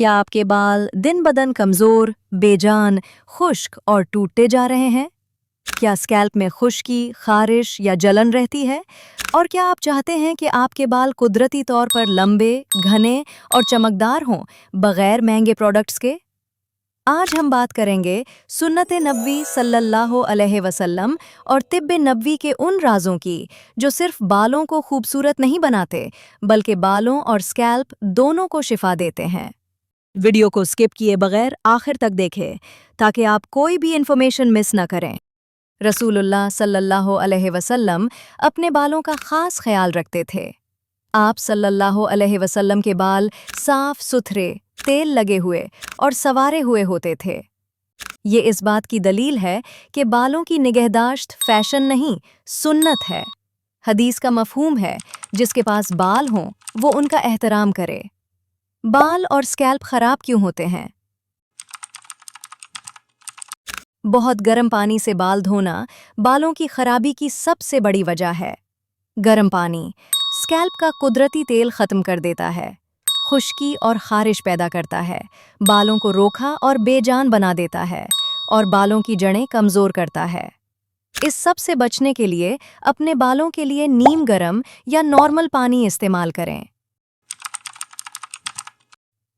क्या आपके बाल दिन ब दिन कमजोर, बेजान, खुश्क और टूटते जा रहे हैं? क्या स्कैल्प में खुश्की, खारिश या जलन रहती है? और क्या आप चाहते हैं कि आपके बाल कुदरती तौर पर लंबे, घने और चमकदार हों, बगैर महंगे प्रोडक्ट्स के? आज हम बात करेंगे सुन्नत नबवी सल्लल्लाहु अलैहि वसल्लम और तिब्ब नबवी के उन राजों की जो सिर्फ बालों को खूबसूरत नहीं बनाते, बल्कि बालों और स्कैल्प दोनों को शिफा देते हैं। वीडियो को स्किप किए बगैर आखिर तक देखें ताकि आप कोई भी इंफॉर्मेशन मिस न करें। रसूलुल्लाह सल्लल्लाहु अलैहि वसल्लम अपने बालों का खास ख्याल रखते थे। आप सल्लल्लाहु अलैहि वसल्लम के बाल साफ सुथरे, तेल लगे हुए और संवारे हुए होते थे। ये इस बात की दलील है कि बालों की निगहदाश्त फैशन नहीं, सुन्नत है। हदीस का मफहूम है, जिसके पास बाल हों वो उनका एहतराम करे। बाल और स्कैल्प खराब क्यों होते हैं? बहुत गर्म पानी से बाल धोना बालों की खराबी की सबसे बड़ी वजह है। गर्म पानी स्कैल्प का कुदरती तेल खत्म कर देता है, खुश्की और खारिश पैदा करता है, बालों को रोखा और बेजान बना देता है और बालों की जड़ें कमजोर करता है। इस सब से बचने के लिए अपने बालों के लिए नीम गर्म या नॉर्मल पानी इस्तेमाल करें।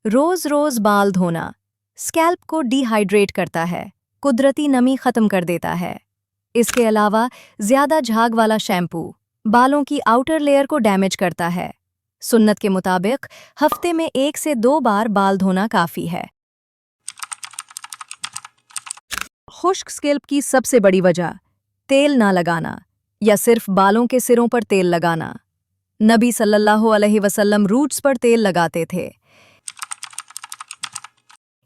रोज रोज बाल धोना स्कैल्प को डिहाइड्रेट करता है, कुदरती नमी खत्म कर देता है। इसके अलावा ज्यादा झाग वाला शैम्पू बालों की आउटर लेयर को डैमेज करता है। सुन्नत के मुताबिक हफ्ते में 1 से 2 बार बाल धोना काफी है। खुश्क स्कैल्प की सबसे बड़ी वजह तेल ना लगाना या सिर्फ बालों के सिरों पर तेल लगाना। नबी सल्लल्लाहु अलैहि वसल्लम रूट्स पर तेल लगाते थे।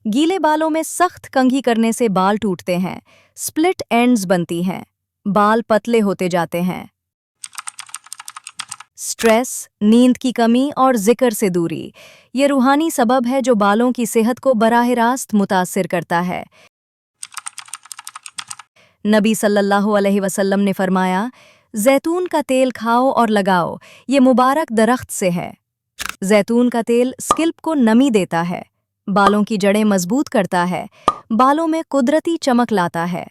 गीले बालों में सख्त कंघी करने से बाल टूटते हैं, स्प्लिट एंड्स बनती हैं, बाल पतले होते जाते हैं। स्ट्रेस, नींद की कमी और जिक्र से दूरी ये रूहानी सबब है जो बालों की सेहत को बराह रास्त मुतासिर करता है। नबी सल्लल्लाहु अलैहि वसल्लम ने फरमाया, जैतून का तेल खाओ और लगाओ, ये मुबारक दरख्त से है। जैतून का तेल स्कैल्प को नमी देता है, बालों की जड़ें मजबूत करता है, बालों में कुदरती चमक लाता है।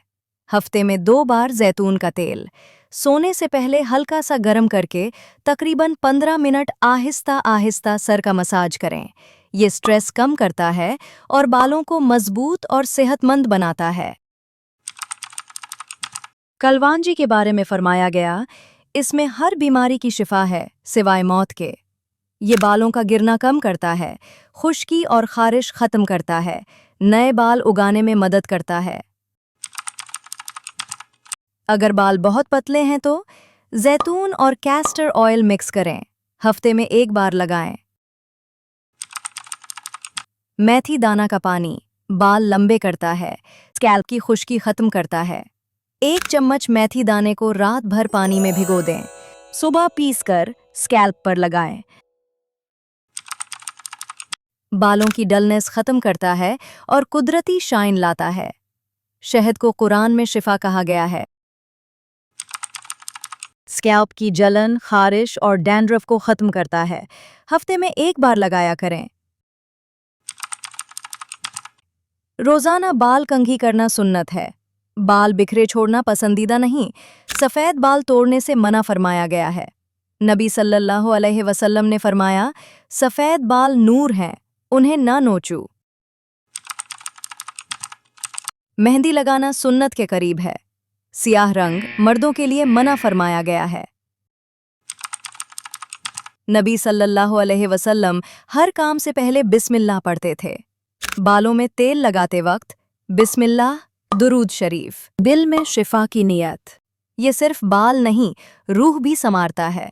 हफ्ते में 2 बार जैतून का तेल सोने से पहले हल्का सा गर्म करके तकरीबन 15 मिनट आहिस्ता आहिस्ता सर का मसाज करें। ये स्ट्रेस कम करता है और बालों को मजबूत और सेहतमंद बनाता है। कलवांजी के बारे में फरमाया गया, इसमें हर बीमारी की शिफा है सिवाय मौत के। ये बालों का गिरना कम करता है, खुश्की और खारिश खत्म करता है, नए बाल उगाने में मदद करता है। अगर बाल बहुत पतले हैं तो जैतून और कैस्टर ऑयल मिक्स करें, हफ्ते में 1 बार लगाएं। मेथी दाना का पानी बाल लंबे करता है, स्कैल्प की खुश्की खत्म करता है। 1 चम्मच मेथी दाने को रात भर पानी में भिगो दें, सुबह पीसकर स्कैल्प पर लगाएं। बालों की डलनेस खत्म करता है और कुदरती शाइन लाता है। शहद को कुरान में शिफा कहा गया है। स्कैल्प की जलन, खारिश और डैंड्रफ को खत्म करता है। हफ्ते में 1 बार लगाया करें। रोजाना बाल कंघी करना सुन्नत है। बाल बिखरे छोड़ना पसंदीदा नहीं, सफेद बाल तोड़ने से मना फरमाया गया है। नबी सल्लल्लाहु अलैहि वसल्लम ने फरमाया, सफेद बाल नूर हैं, उन्हें ना नोचो। मेहंदी लगाना सुन्नत के करीब है। सियाह रंग मर्दों के लिए मना फरमाया गया है। नबी सल्लल्लाहु अलैहि वसल्लम हर काम से पहले बिस्मिल्लाह पढ़ते थे। बालों में तेल लगाते वक्त बिस्मिल्लाह, दुरूद शरीफ, दिल में शिफा की नियत। ये सिर्फ बाल नहीं, रूह भी संवारता है।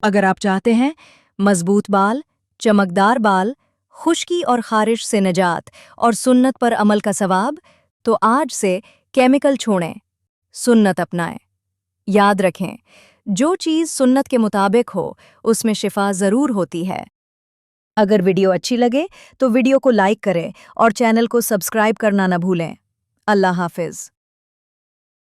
अगर आप चाहते हैं मजबूत बाल, चमकदार बाल, खुश्की और खारिश से निजात और सुन्नत पर अमल का सवाब, तो आज से केमिकल छोड़ें, सुन्नत अपनाएं। याद रखें, जो चीज़ सुन्नत के मुताबिक हो उसमें शिफा ज़रूर होती है। अगर वीडियो अच्छी लगे तो वीडियो को लाइक करें और चैनल को सब्सक्राइब करना न भूलें। अल्लाह हाफिज़।